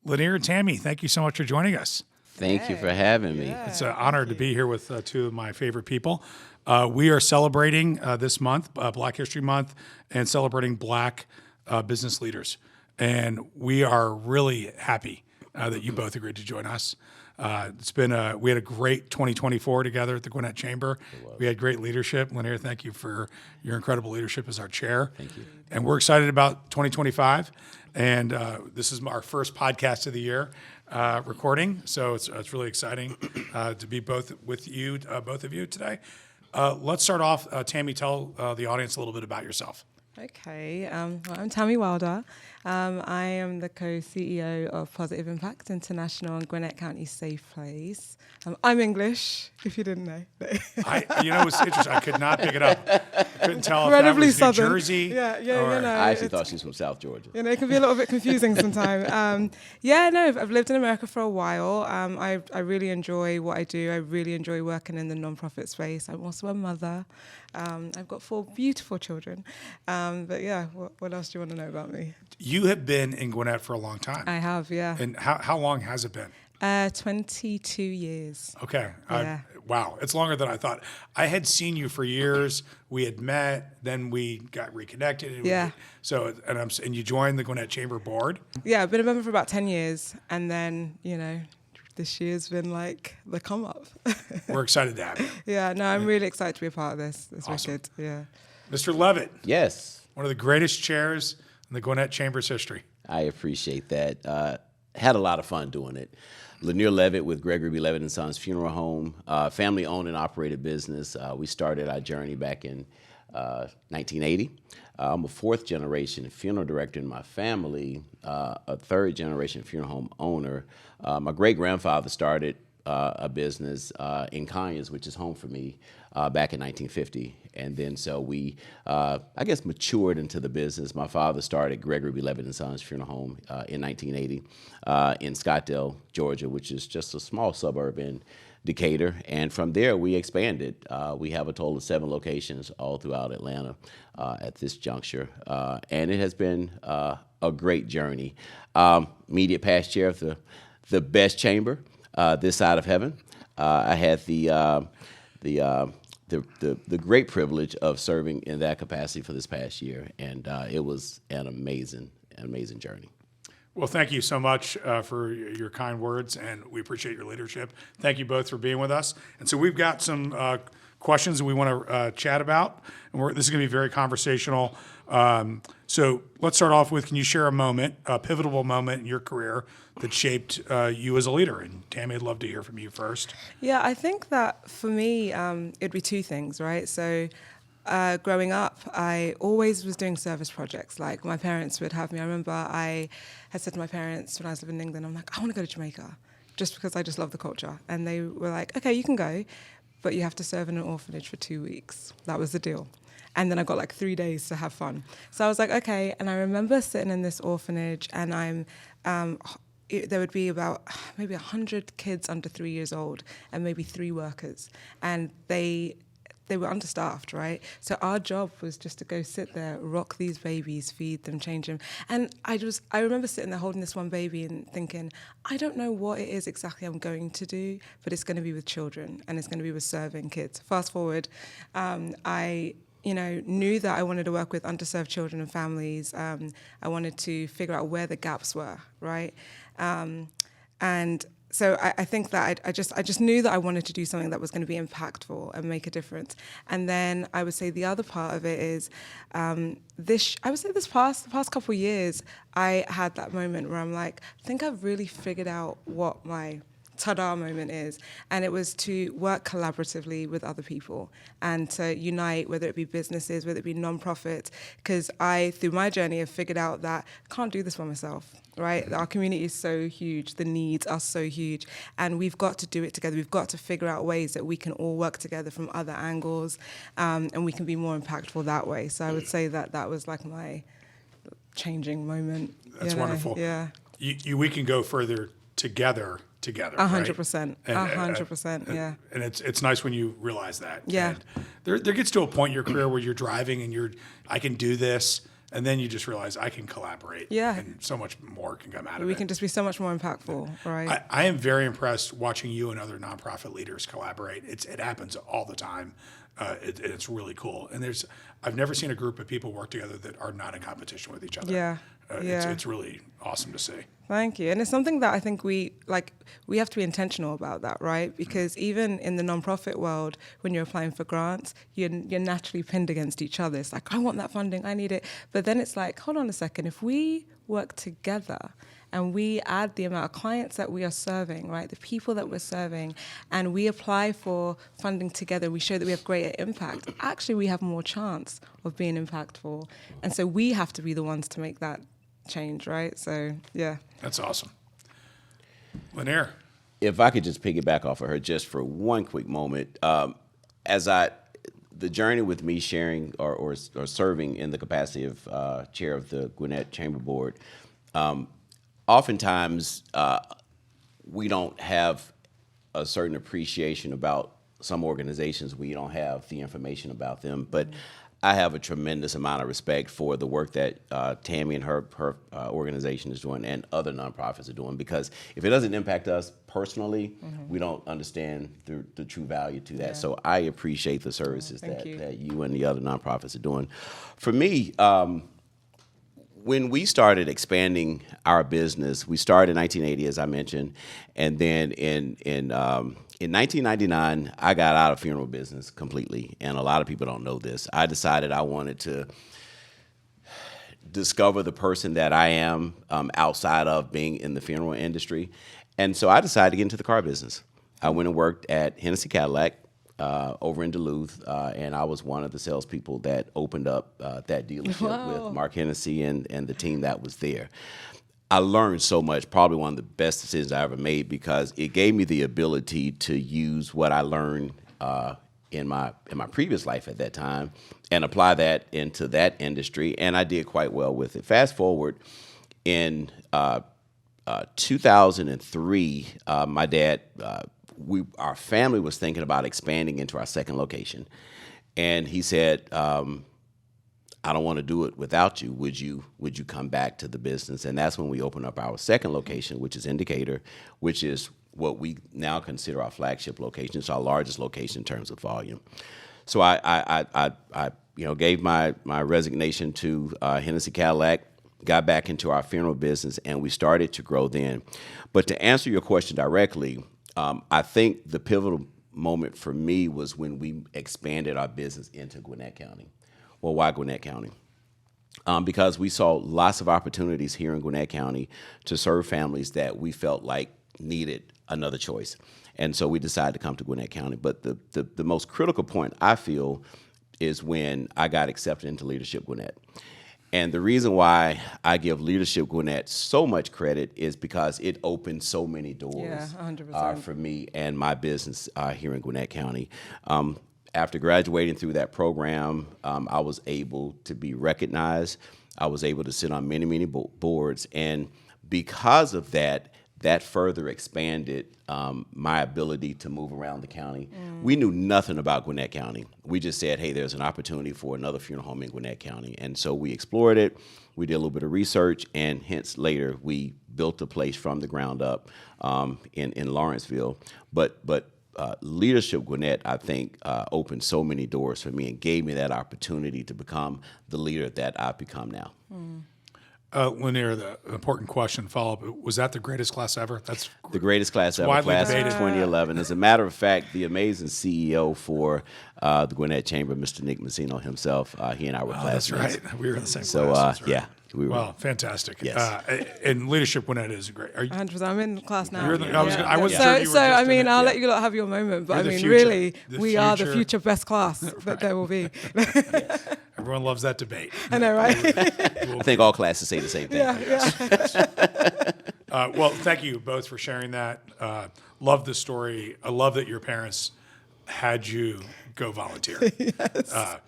Lanier and Tami, thank you so much for joining us. Thank you for having me. It's an honor to be here with two of my favorite people. We are celebrating this month, Black History Month, and celebrating Black business leaders. And we are really happy that you both agreed to join us. We had a great 2024 together at the Gwinnett Chamber. We had great leadership. Lanier, thank you for your incredible leadership as our chair. Thank you. And we're excited about 2025. And this is our first podcast of the year recording. So it's really exciting to be both with you, both of you today. Let's start off. Tami, tell the audience a little bit about yourself. Okay, well, I'm Tami Wilder. I am the co-CEO of Positive Impact International and Gwinnett County Safe Place. I'm English, if you didn't know. It's interesting. I could not pick it up. I couldn't tell if that Incredibly was southern. New Jersey. Yeah. I actually thought she was from South Georgia. It can be a little bit confusing sometimes. I've lived in America for a while. I really enjoy what I do. I really enjoy working in the nonprofit space. I'm also a mother. I've got 4 beautiful children. What else do you want to know about me? You have been in Gwinnett for a long time. I have, yeah. And how long has it been? 22 years. Okay. Yeah. Wow. It's longer than I thought. I had seen you for years. We had met. Then we got reconnected. Yeah. And you joined the Gwinnett Chamber Board. Yeah, I've been a member for about 10 years. And then, this year's been like the come up. We're excited to have you. Yeah, no, I'm really excited to be a part of this. It's Awesome. wicked. Yeah. Mr. Levett. Yes, One of the greatest chairs in the Gwinnett Chamber's history. I appreciate that. Had a lot of fun doing it. Lanier Levett with Gregory B. Levett and Sons Funeral Home, family-owned and operated business. We started our journey back in 1980. I'm a 4th-generation funeral director in my family, a 3rd-generation funeral home owner. My great-grandfather started a business in Conyers, which is home for me, back in 1950. And then so we, matured into the business. My father started Gregory B. Levett and Sons Funeral Home in 1980 in Scottsdale, Georgia, which is just a small suburb in Decatur. And from there, we expanded. We have a total of 7 locations all throughout Atlanta at this juncture. And it has been a great journey. Immediate past chair of the best chamber this side of heaven. I had the great privilege of serving in that capacity for this past year, and it was an amazing journey. Well, thank you so much for your kind words, and we appreciate your leadership. Thank you both for being with us. And so we've got some questions that we want to chat about, and this is going to be very conversational. So let's start off with, can you share a pivotal moment in your career that shaped you as a leader? And Tami, I'd love to hear from you first. Yeah, I think that for me, it'd be 2 things, right? So growing up, I always was doing service projects. Like my parents would have me. I remember I had said to my parents when I was living in England, I'm like, I want to go to Jamaica just because I just love the culture. And they were like, okay, you can go, but you have to serve in an orphanage for 2 weeks. That was the deal. And then I got like 3 days to have fun. So I was like, okay. And I remember sitting in this orphanage, and there would be about maybe 100 kids under 3 years old and maybe 3 workers. And they were understaffed, right? So our job was just to go sit there, rock these babies, feed them, change them. And I remember sitting there holding this one baby and thinking, I don't know what it is exactly I'm going to do, but it's going to be with children and it's going to be with serving kids. Fast forward, I knew that I wanted to work with underserved children and families. I wanted to figure out where the gaps were, right? And so I think that I just knew that I wanted to do something that was going to be impactful and make a difference. And then I would say the other part of it is the past couple of years, I had that moment where I'm like, I think I've really figured out what my ta-da moment is, and it was to work collaboratively with other people and to unite, whether it be businesses, whether it be nonprofits, because I, through my journey, have figured out that I can't do this by myself, right? Our community is so huge, the needs are so huge, and we've got to do it together. We've got to figure out ways that we can all work together from other angles, and we can be more impactful that way. So I would say that was like my changing moment. That's wonderful. Yeah. We can go further together. 100%. 100%. Yeah. And it's nice when you realize that. Yeah. And there gets to a point in your career where you're driving and I can do this, And then you just realize I can collaborate. Yeah. And so much more can come out of We it. can just be so much more impactful, right? I am very impressed watching you and other nonprofit leaders collaborate. It happens all the time. It's really cool. And I've never seen a group of people work together that are not in competition with each other. Yeah. It's really awesome to see. Thank you. And it's something that I think we have to be intentional about that, right? Because even in the nonprofit world, when you're applying for grants, you're naturally pinned against each other. It's like, I want that funding, I need it. But then it's like, hold on a second, if we work together and we add the amount of clients that we are serving, right, the people that we're serving, and we apply for funding together, we show that we have greater impact, actually we have more chance of being impactful. And so we have to be the ones to make that change, right? So, yeah. That's awesome. Lanier. If I could just piggyback off of her just for one quick moment, the journey with me sharing or serving in the capacity of chair of the Gwinnett Chamber Board, oftentimes we don't have a certain appreciation about some organizations. We don't have the information about them, but I have a tremendous amount of respect for the work that Tami and her organization is doing and other nonprofits are doing, because if it doesn't impact us personally, we don't understand the true value to that. Yeah. So I appreciate the services that you and the other nonprofits are doing. For me, when we started expanding our business, we started in 1980, as I mentioned, and then in 1999, I got out of funeral business completely, and a lot of people don't know this. I decided I wanted to discover the person that I am outside of being in the funeral industry, and so I decided to get into the car business. I went and worked at Hennessy Cadillac over in Duluth, and I was one of the salespeople that opened up that dealership with Mark Hennessy and the team that was there. I learned so much, probably one of the best decisions I ever made, because it gave me the ability to use what I learned in my previous life at that time and apply that into that industry, and I did quite well with it. Fast forward, in 2003, my dad, our family was thinking about expanding into our second location, and he said, I don't want to do it without you. Would you come back to the business? And that's when we opened up our second location, which is Indicator, which is what we now consider our flagship location. It's our largest location in terms of volume. So I gave my resignation to Hennessy Cadillac, got back into our funeral business, and we started to grow then. But to answer your question directly, I think the pivotal moment for me was when we expanded our business into Gwinnett County. Well, why Gwinnett County? Because we saw lots of opportunities here in Gwinnett County to serve families that we felt like needed another choice. And so we decided to come to Gwinnett County. But the most critical point, I feel, is when I got accepted into Leadership Gwinnett. And the reason why I give Leadership Gwinnett so much credit is because it opened so many doors 100%. For me and my business here in Gwinnett County. After graduating through that program, I was able to be recognized. I was able to sit on many, many boards. And because of that, that further expanded my ability to move around the county. We knew nothing about Gwinnett County. We just said, hey, there's an opportunity for another funeral home in Gwinnett County. And so we explored it. We did a little bit of research, and hence later we built a place from the ground up in Lawrenceville. But Leadership Gwinnett, I think, opened so many doors for me and gave me that opportunity to become the leader that I've become now. Lanier, the important question follow-up, was that the greatest class ever? That's the greatest class ever, widely class of debated. 2011. As a matter of fact, the amazing CEO for the Gwinnett Chamber, Mr. Nick Massino himself, he and I were classmates. That's right. We were in the same So, class. That's right. yeah. We were. Well, fantastic. Yes. And Leadership Gwinnett is great. Are you, 100%. I'm in class now. I wasn't So, sure you were so just I in mean, it. I'll Yeah. let you lot have your moment, but You're I the mean, future. really, The we are the future. future best class that there will be. Everyone loves that debate. I know, right? I think all classes say the same thing. Well, thank you both for sharing that. Love the story. I love that your parents had you go volunteer.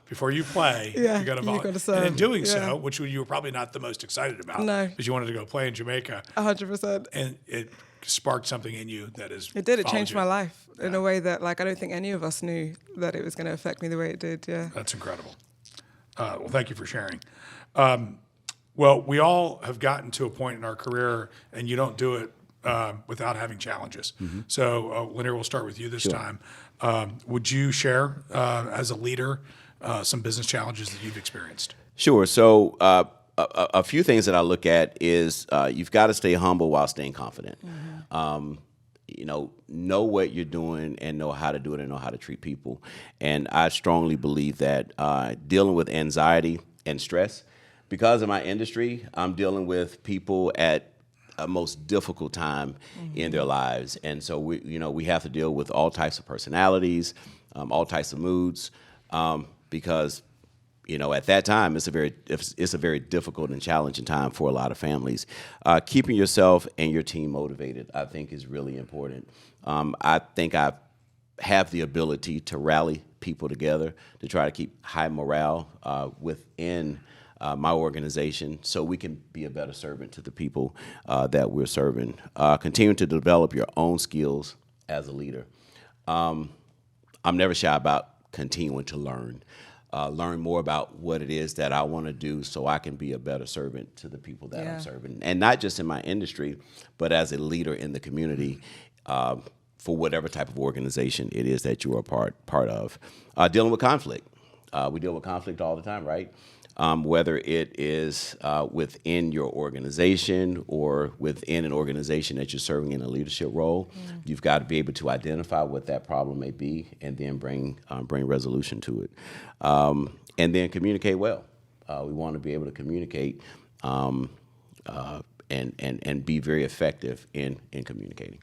Before you play, Yeah, you got to you volunteer. gotta serve. And in doing Yeah. so, which you were probably not the most excited about, No. because you wanted to go play in Jamaica, 100%. and it sparked something in you that is. It did. It followed changed you. my life in a way that, like, I don't think any of us knew that it was going to affect me the way it did. Yeah. That's incredible. Well, thank you for sharing. Well, we all have gotten to a point in our career, and you don't do it without having challenges. So, Lanier, we'll start with you this time. Would you share, as a leader, some business challenges that you've experienced? Sure. So a few things that I look at is you've got to stay humble while staying confident. Know what you're doing and know how to do it and know how to treat people. And I strongly believe that dealing with anxiety and stress, because of my industry, I'm dealing with people at a most difficult time in their lives. And so we have to deal with all types of personalities, all types of moods, because at that time, it's a very difficult and challenging time for a lot of families. Keeping yourself and your team motivated, I think, is really important. I think I have the ability to rally people together to try to keep high morale within my organization, so we can be a better servant to the people that we're serving. Continue to develop your own skills as a leader. I'm never shy about continuing to learn more about what it is that I want to do so I can be a better servant to the people that I'm serving. And not just in my industry, but as a leader in the community for whatever type of organization it is that you are part of. Dealing with conflict. We deal with conflict all the time, right? Whether it is within your organization or within an organization that you're serving in a leadership role, you've got to be able to identify what that problem may be and then bring resolution to it. And then communicate well. We want to be able to communicate and be very effective in communicating.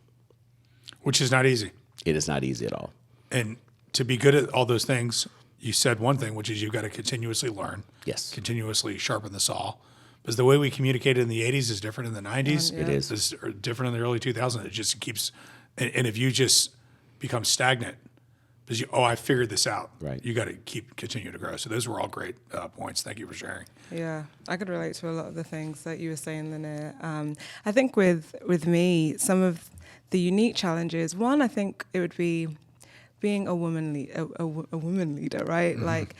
Which is not easy. It is not easy at all. And to be good at all those things, you said one thing, which is you've got to continuously learn. Yes. Continuously sharpen the saw. Because the way we communicated in the 80s is different in the 90s. It is. It's different in the early 2000s. It just keeps, and if you just become stagnant, because I figured this out. Right. You got to continue to grow. So those were all great points. Thank you for sharing. Yeah, I could relate to a lot of the things that you were saying, Lanier. I think with me, some of the unique challenges, one, I think it would be being a woman leader, right? Like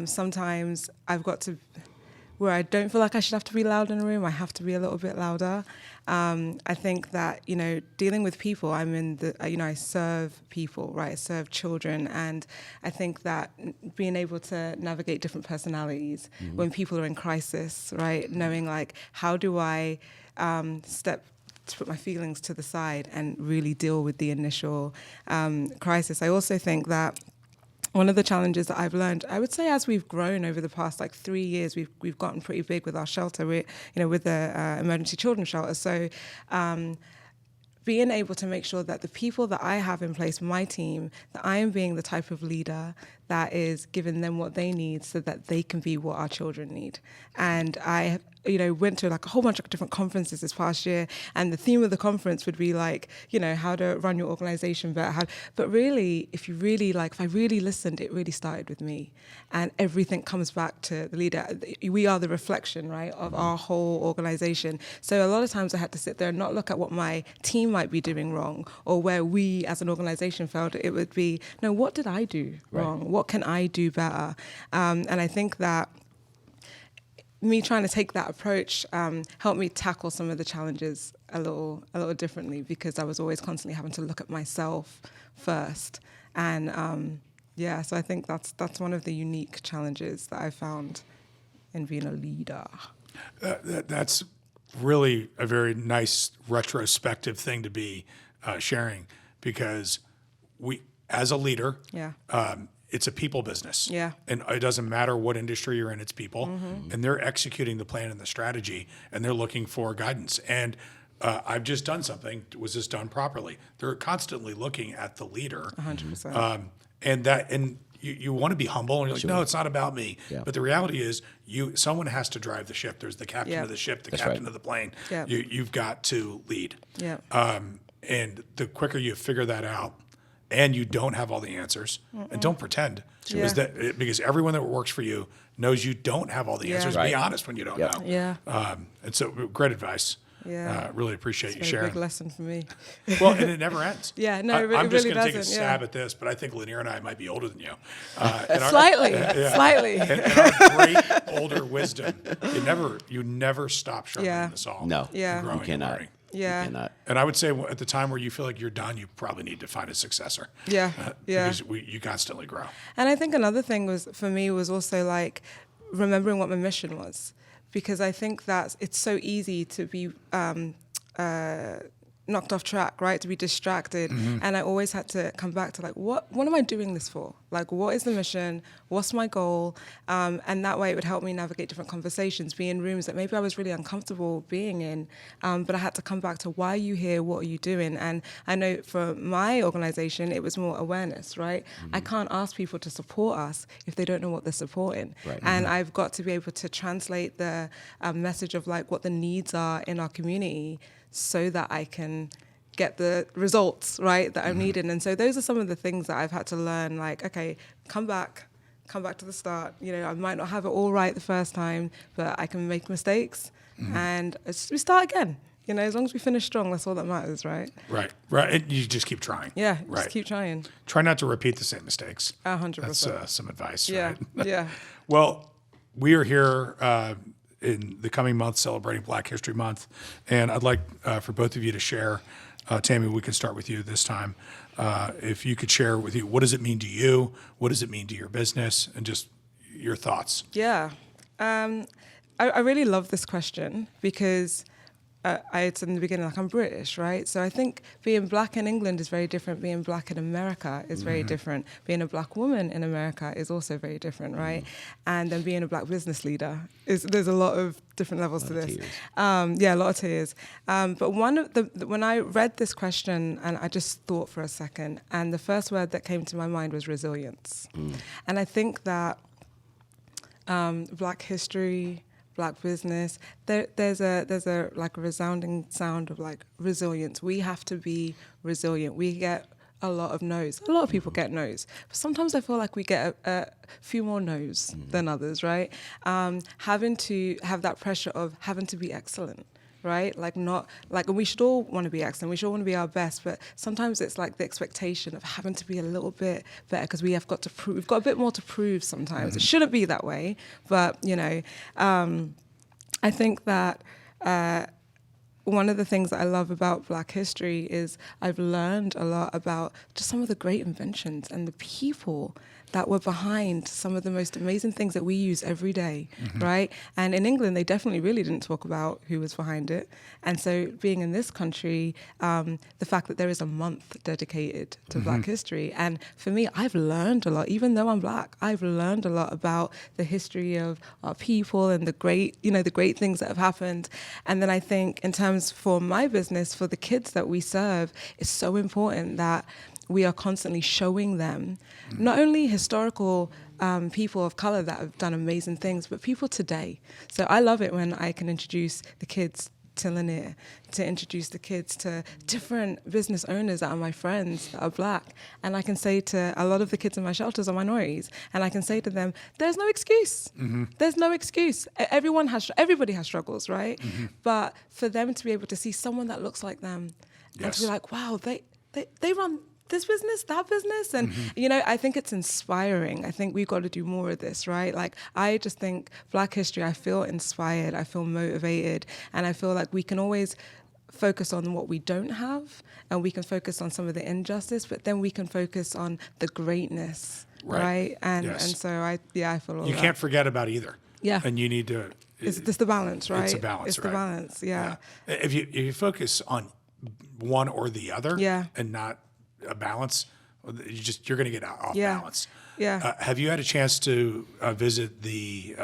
sometimes I've got to, where I don't feel like I should have to be loud in a room, I have to be a little bit louder. I think that, dealing with people, I serve people, right? I serve children. And I think that being able to navigate different personalities when people are in crisis, right? Knowing like, how do I step to put my feelings to the side and really deal with the initial crisis. I also think that one of the challenges that I've learned, I would say, as we've grown over the past 3 years, we've gotten pretty big with our shelter, with the emergency children's shelter. So being able to make sure that the people that I have in place, my team, that I am being the type of leader that is giving them what they need so that they can be what our children need. And I went to a whole bunch of different conferences this past year, and the theme of the conference would be how to run your organization better. But really, if I really listened, it really started with me, and everything comes back to the leader. We are the reflection, right, of our whole organization. So a lot of times I had to sit there and not look at what my team might be doing wrong or where we as an organization failed. It would be, no, what did I do wrong? What can I do better? And I think that me trying to take that approach helped me tackle some of the challenges a little differently, because I was always constantly having to look at myself first. And so I think that's one of the unique challenges that I found in being a leader. That's really a very nice retrospective thing to be sharing, because we, as a leader, it's a people business. Yeah. And it doesn't matter what industry you're in, it's people. And they're executing the plan and the strategy, and they're looking for guidance. And I've just done something. Was this done properly? They're constantly looking at the leader. 100%. And you want to be humble, and you're like, no, it's not about me. Yeah. But the reality is, someone has to drive the ship. There's the captain of the ship, the captain of the plane. Yeah. You've got to lead. Yeah. And the quicker you figure that out, and you don't have all the answers, and don't pretend, because everyone that works for you knows you don't have all the answers. Right. Be honest when you don't know. Yeah. And so, great advice. Yeah. Really appreciate you It's been a sharing. big lesson for me. Well, and it never ends. Yeah, no, I'm it just really going to take a doesn't, stab yeah. at this, but I think Lanier and I might be older than you. Slightly. And our great older wisdom, you never stop sharpening Yeah. the saw. No, Yeah. And growing you and cannot. learning. Yeah. You cannot. And I would say at the time where you feel like you're done, you probably need to find a successor. Yeah, yeah. Because you constantly grow. And I think another thing for me was also like remembering what my mission was, because I think that it's so easy to be knocked off track, right? To be distracted. And I always had to come back to like, what am I doing this for? Like, what is the mission? What's my goal? And that way it would help me navigate different conversations, be in rooms that maybe I was really uncomfortable being in. But I had to come back to, why are you here? What are you doing? And I know for my organization, it was more awareness, right? I can't ask people to support us if they don't know what they're supporting. Right. And I've got to be able to translate the message of like what the needs are in our community, so that I can get the results, right, that I'm needing. And so those are some of the things that I've had to learn, like, okay, come back to the start. You know, I might not have it all right the first time, but I can make mistakes and we start again. You know, as long as we finish strong, that's all that matters, right? Right. And you just keep trying. Yeah, right. just keep trying. Try not to repeat the same mistakes. 100%. That's some advice, Yeah, right? yeah. Well, we are here in the coming month celebrating Black History Month, and I'd like for both of you to share. Tami, we can start with you this time. If you could share with you, what does it mean to you? What does it mean to your business? And just your thoughts. Yeah. I really love this question because I said in the beginning, like, I'm British, right? So I think being black in England is very different. Being black in America is very different. Being a black woman in America is also very different, right? And then being a black business leader, there's a lot of different levels to this. Yeah, a lot of tears. But when I read this question, and I just thought for a second, and the first word that came to my mind was resilience. And I think that Black history, Black business, there's a like a resounding sound of like resilience. We have to be resilient. We get a lot of no's. A lot of people get no's, but sometimes I feel like we get a few more no's than others, right? Having to have that pressure of having to be excellent, right? Like not like, and we should all want to be excellent. We should all want to be our best, but sometimes it's like the expectation of having to be a little bit better because we've got a bit more to prove sometimes. It shouldn't be that way, but you know, I think that one of the things that I love about Black history is I've learned a lot about just some of the great inventions and the people that were behind some of the most amazing things that we use every day, right? And in England, they definitely really didn't talk about who was behind it. And so being in this country, the fact that there is a month dedicated to Black history. And for me, I've learned a lot, even though I'm Black, I've learned a lot about the history of our people and the great things that have happened. And then I think in terms for my business, for the kids that we serve, it's so important that we are constantly showing them not only historical people of color that have done amazing things, but people today. So I love it when I can introduce the kids to Lanier, to introduce the kids to different business owners that are my friends that are Black. And I can say to a lot of the kids in my shelters are minorities, and I can say to them, there's no excuse. There's no excuse. Everybody has struggles, right? But for them to be able to see someone that looks like them and to be like, wow, they run this business, that business. And, you know, I think it's inspiring. I think we've got to do more of this, right? Like, I just think Black history, I feel inspired, I feel motivated, and I feel like we can always focus on what we don't have, and we can focus on some of the injustice, but then we can focus on the greatness, right? And so I feel all You that. can't forget about either. Yeah. And you need to... It's the balance, right? It's a balance, It's right? the balance, yeah. If you focus on one or the other and not a balance, you're going to get off balance. Yeah. Have you had a chance to visit the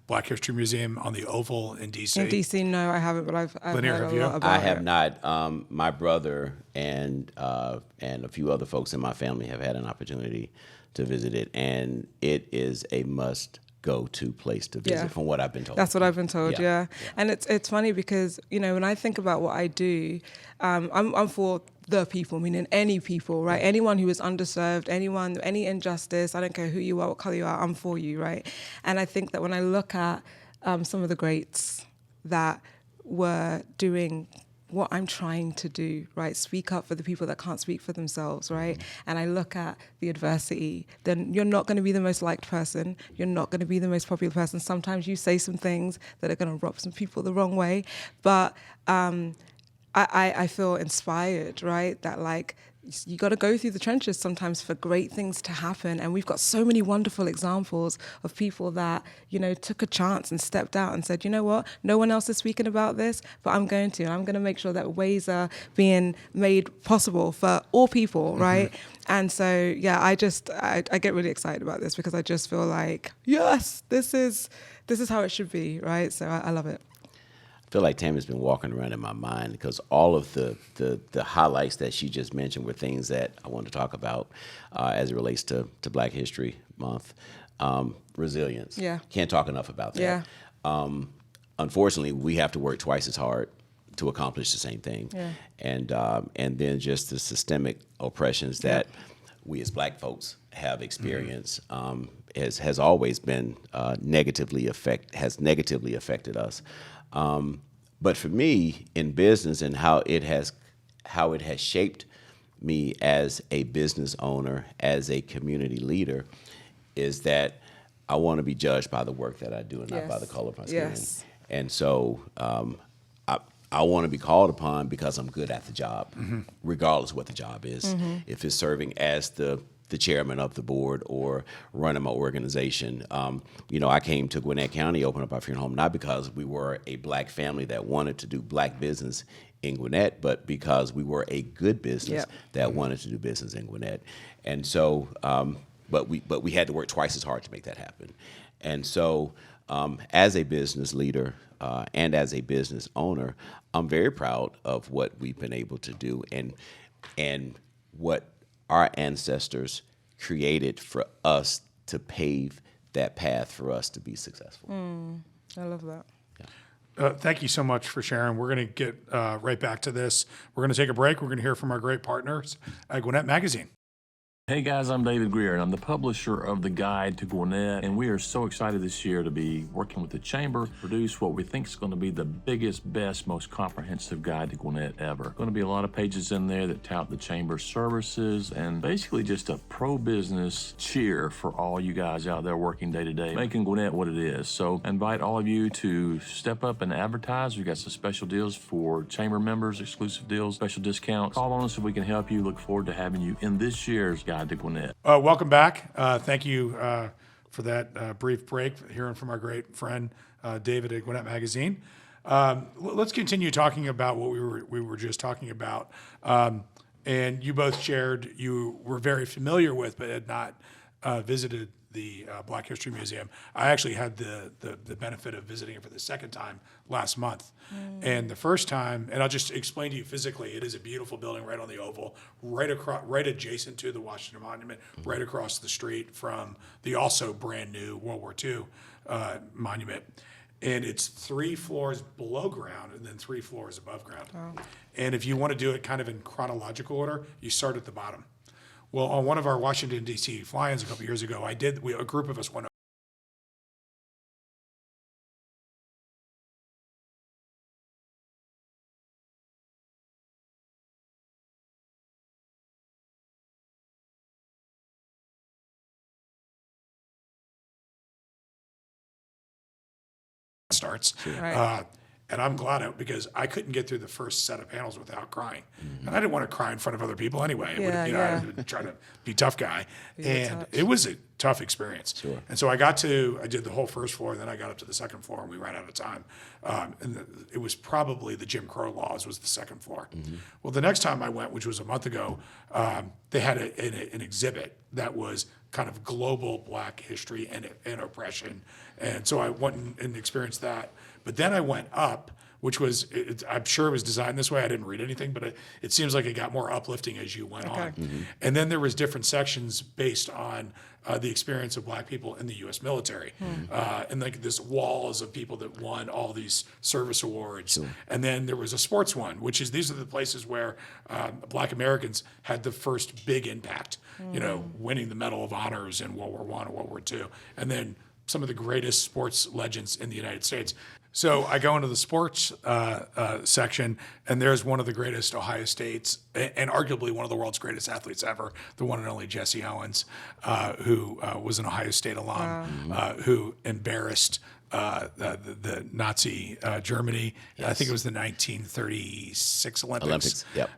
Black History Museum on the Oval in D.C.? In D.C., no, I haven't, but I've Lanier, heard have a you? lot about I have it. not. My brother and a few other folks in my family have had an opportunity to visit it, and it is a must-go-to place to visit, from what I've been told. That's what I've been told, Yeah. yeah. And it's funny because, you know, when I think about what I do, I'm for the people, meaning any people, right? Anyone who is underserved, any injustice, I don't care who you are, what color you are, I'm for you, right? And I think that when I look at some of the greats that were doing what I'm trying to do, right? Speak up for the people that can't speak for themselves, right? And I look at the adversity, then you're not going to be the most liked person. You're not going to be the most popular person. Sometimes you say some things that are going to rub some people the wrong way. But I feel inspired, right? That like, you got to go through the trenches sometimes for great things to happen. And we've got so many wonderful examples of people that, you know, took a chance and stepped out and said, you know what, no one else is speaking about this, but I'm going to. And I'm going to make sure that ways are being made possible for all people, right? And so, yeah, I get really excited about this because I just feel like, yes, this is how it should be, right? So I love it. I feel like Tami's been walking around in my mind because all of the highlights that she just mentioned were things that I wanted to talk about as it relates to Black History Month. Resilience. Yeah. Can't talk enough about that. Yeah. Unfortunately, we have to work twice as hard to accomplish the same thing. Yeah. And then just the systemic oppressions that we as Black folks have experienced has always been negatively affected us. But for me, in business and how it has shaped me as a business owner, as a community leader, is that I want to be judged by the work that I do and not by the color of my skin. Yes. And so I want to be called upon because I'm good at the job, regardless of what the job is. If it's serving as the chairman of the board or running my organization. I came to Gwinnett County, opened up our funeral home, not because we were a Black family that wanted to do Black business in Gwinnett, but because we were a good business that wanted to do business in Gwinnett. And so, but we had to work twice as hard to make that happen. And so, as a business leader and as a business owner, I'm very proud of what we've been able to do and what our ancestors created for us to pave that path for us to be successful. I love that. Thank you so much for sharing. We're going to get right back to this. We're going to take a break. We're going to hear from our great partners at Gwinnett Magazine. Hey guys, I'm David Greer, and I'm the publisher of The Guide to Gwinnett, and we are so excited this year to be working with the Chamber to produce what we think is going to be the biggest, best, most comprehensive guide to Gwinnett ever. Going to be a lot of pages in there that tout the Chamber's services and basically just a pro-business cheer for all you guys out there working day to day, making Gwinnett what it is. So I invite all of you to step up and advertise. We've got some special deals for Chamber members, exclusive deals, special discounts. Call on us if we can help you. Look forward to having you in this year's Guide to Gwinnett. Welcome back. Thank you for that brief break, hearing from our great friend David at Gwinnett Magazine. Let's continue talking about what we were just talking about. And you both shared you were very familiar with, but had not visited the Black History Museum. I actually had the benefit of visiting it for the second time last month. And the first time, and I'll just explain to you physically, it is a beautiful building right on the Oval, right adjacent to the Washington Monument, right across the street from the also brand new World War II monument. And it's 3 floors below ground and then 3 floors above ground. Wow. And if you want to do it kind of in chronological order, you start at the bottom. Well, on one of our Washington, D.C. fly-ins a couple years ago, a group of us went starts. Right. And I'm glad because I couldn't get through the first set of panels without crying. And I didn't want to cry in front of other people anyway. I was trying to be a tough guy. And it was a tough experience. Sure. And so I did the whole first floor, and then I got up to the second floor, and we ran out of time. It was probably the Jim Crow laws was the second floor. Well, the next time I went, which was a month ago, they had an exhibit that was kind of global Black history and oppression. And so I went and experienced that. But then I went up, which was, I'm sure it was designed this way. I didn't read anything, but it seems like it got more uplifting as you went on. And then there was different sections based on the experience of Black people in the U.S. military. And like this walls of people that won all these service awards. Sure. And then there was a sports one, which is these are the places where Black Americans had the first big impact, winning the Medal of Honors in World War I and World War II. And then some of the greatest sports legends in the United States. So I go into the sports section, and there's one of the greatest Ohio States, and arguably one of the world's greatest athletes ever, the one and only Jesse Owens, who was an Ohio State alum, who embarrassed the Nazi Germany. I think it was the 1936 Olympics. Yep.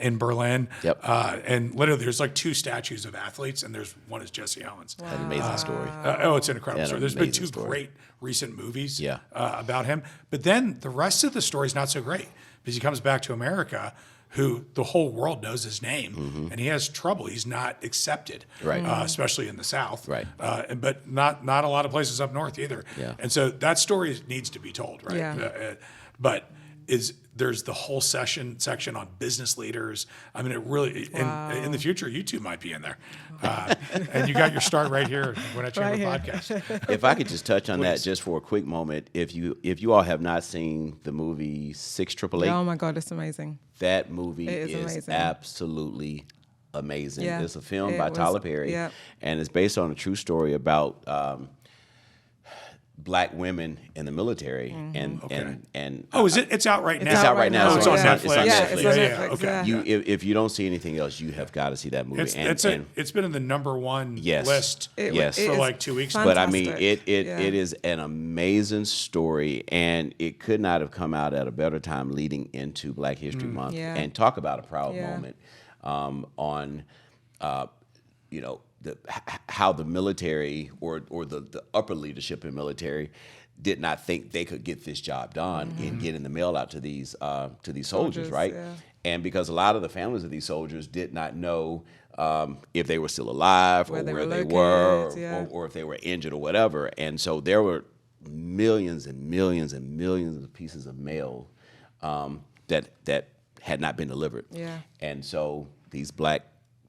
In Berlin. Yep. And literally, there's like 2 statues of athletes, and there's one is Jesse Owens. An amazing story. It's an incredible Yeah, story. an There's been amazing 2 story. great recent movies Yeah. About him. But then the rest of the story is not so great because he comes back to America, who the whole world knows his name, and he has trouble. He's not accepted, Right. Especially in the South, Right. But not a lot of places up north either. Yeah. And so that story needs to be told, right? Yeah. But there's the whole section on business leaders. I mean, it really in the future, you two might be in there, and you got your start right here when I Chamber Podcast. If I could just touch on that just for a quick moment, if you all have not seen the movie 688, Oh my God, it's amazing. that movie It is is amazing. absolutely amazing. Yeah. It's a film It by was- Tyler Perry, yeah. and it's based on a true story about Black women in the military, and Oh, is it? It's out right now. it's out right now. Oh, it's on yeah. Netflix. It's on Yeah, Netflix. it's on Yeah, Netflix. okay. Yeah. You, if you don't see anything else, you have got to see that movie. It's been in the #1 Yes. list Yes. it for is like 2 weeks. But I mean, fantastic. it is an amazing story, and it could not have come out at a better time leading into Black History Month. Yeah. And talk about a proud Yeah. moment on, how the military or the upper leadership in military did not think they could get this job done in getting the mail out to these soldiers, Soldiers, right? yeah. And because a lot of the families of these soldiers did not know if they were still alive or Where they where were they were, located, yeah. or if they were injured or whatever. And so there were millions and millions and millions of pieces of mail that had not been delivered. Yeah. And so these Black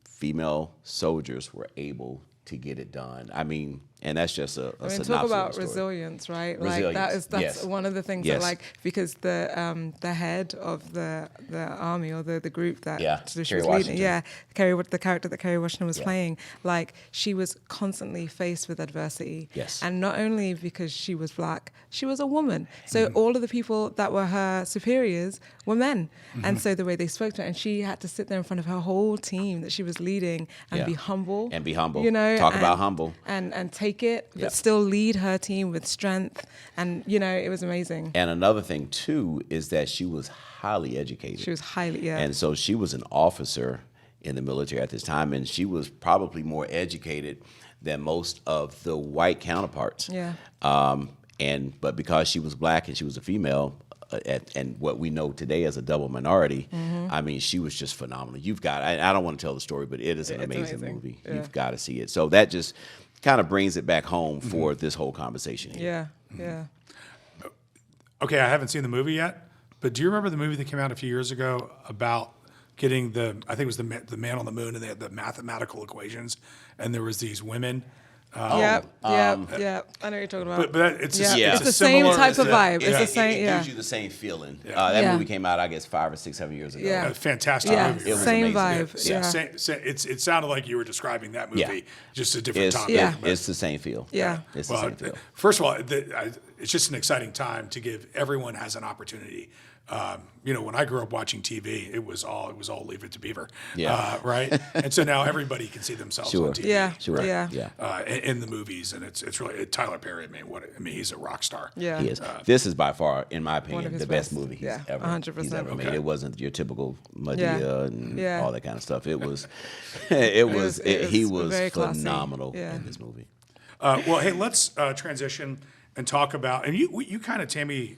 female soldiers were able to get it done. I mean, and that's just a I mean, synopsis talk of the about story. resilience, right? Resilience, Like that's yes. one of the things Yes. that, like, because the head of the army or the group that Yeah, she Kerry was Washington. leading, the character that Kerry Washington was Yeah. playing, like, she was constantly faced with adversity. Yes. And not only because she was Black, she was a woman. So Mm-hmm. all of the people that were her superiors were men. Mm-hmm. And so the way they spoke to her, and she had to sit there in front of her whole team that she was leading and Yeah. be humble. And be humble. You know, Talk about and- humble. and take it, but Yep. still lead her team with strength. And, it was amazing. And another thing too is that she was highly educated. She was highly, And so she was an officer in the military at this time, and she was probably more educated than most of the white counterparts. Yeah. But because she was Black and she was a female, and what we know today as a double minority, I mean, she was just phenomenal. I don't want to tell the story, but it is an It's amazing amazing. movie. Yeah. You've got to see it. So that just kind of brings it back home for this whole conversation here. Yeah. Okay, I haven't seen the movie yet, but do you remember the movie that came out a few years ago about getting I think it was the man on the moon, and they had the mathematical equations, and there was these women. Yep. I know what you're talking about. But it's yeah. a, Yeah. It's a the same similar- type of vibe. Yeah. It's the It same, gives you the same feeling. That Yeah. movie came out, I guess, 5 or 6, 7 years ago. Yeah. A fantastic Yeah, movie. It was same amazing. vibe. Yeah. Yeah. It sounded like you were describing that movie, Yeah. just a different It's, topic. Yeah. it's the same feel. Yeah. It's the Well, same feel. first of all, it's just an exciting time to give everyone has an opportunity. When I grew up watching TV, it was all Leave It to Beaver, Yeah. right? And so now everybody can see themselves Sure. on TV, Yeah. Sure. Yeah. Yeah. in the movies, and it's really Tyler Perry. He's a rock star. Yeah. He is. This is by far, in my One of opinion, his the best best. movie he's Yeah, ever 100%. made. Okay. It wasn't your typical Madea Yeah. and Yeah. all that kind of stuff. It was, he was very classy. phenomenal Yeah. in this movie. Well, hey, let's transition and talk about, and you kind of, Tami,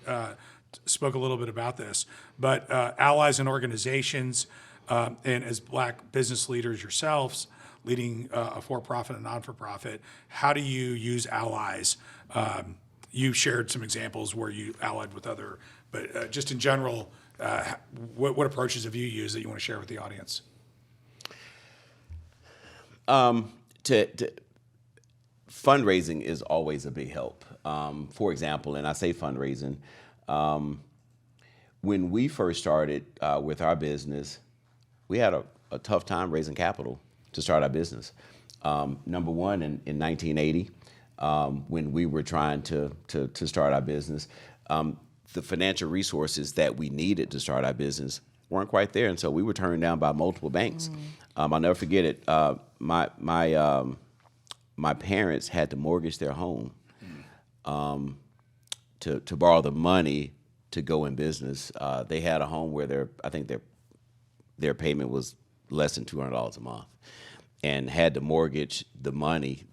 spoke a little bit about this, but allies and organizations, and as Black business leaders yourselves, leading a for-profit and non-for-profit, how do you use allies? You shared some examples where you allied with other, but just in general, what approaches have you used that you want to share with the audience? Fundraising is always a big help. For example, and I say fundraising, when we first started with our business, we had a tough time raising capital to start our business. Number one, in 1980, when we were trying to start our business, the financial resources that we needed to start our business weren't quite there, and so we were turned down by multiple banks. I'll never forget it. My parents had to mortgage their home to borrow the money to go in business. They had a home where I think their payment was less than $200 a month, and had to mortgage the money